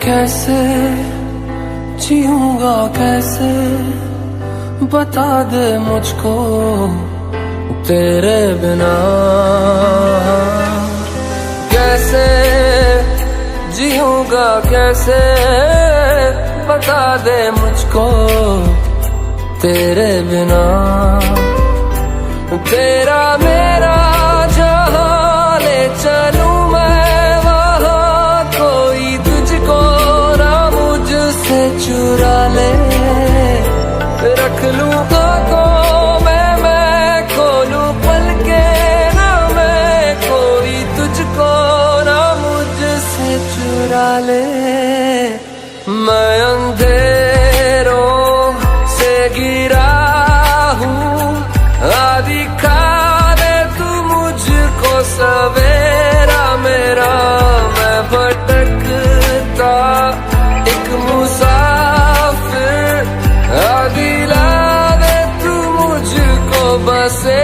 कैसे जीऊंगा कैसे, बता दे मुझको तेरे बिना। कैसे जीऊंगा कैसे, बता दे मुझको तेरे बिना। तेरा मेरा जहां ले चलूं मैं वहां, कोई तुझको ना मुझसे चुरा ले। रख लूं आंखों में मैं खोलूं पलके ना मैं, कोई तुझको ना मुझसे चुरा ले। मैं अंधेरों से गिरा हूँ, दिखा दे तू मुझको सवेरा मेरा। मैं भटकता एक मुसाफिर, दिला दे तू मुझको बसे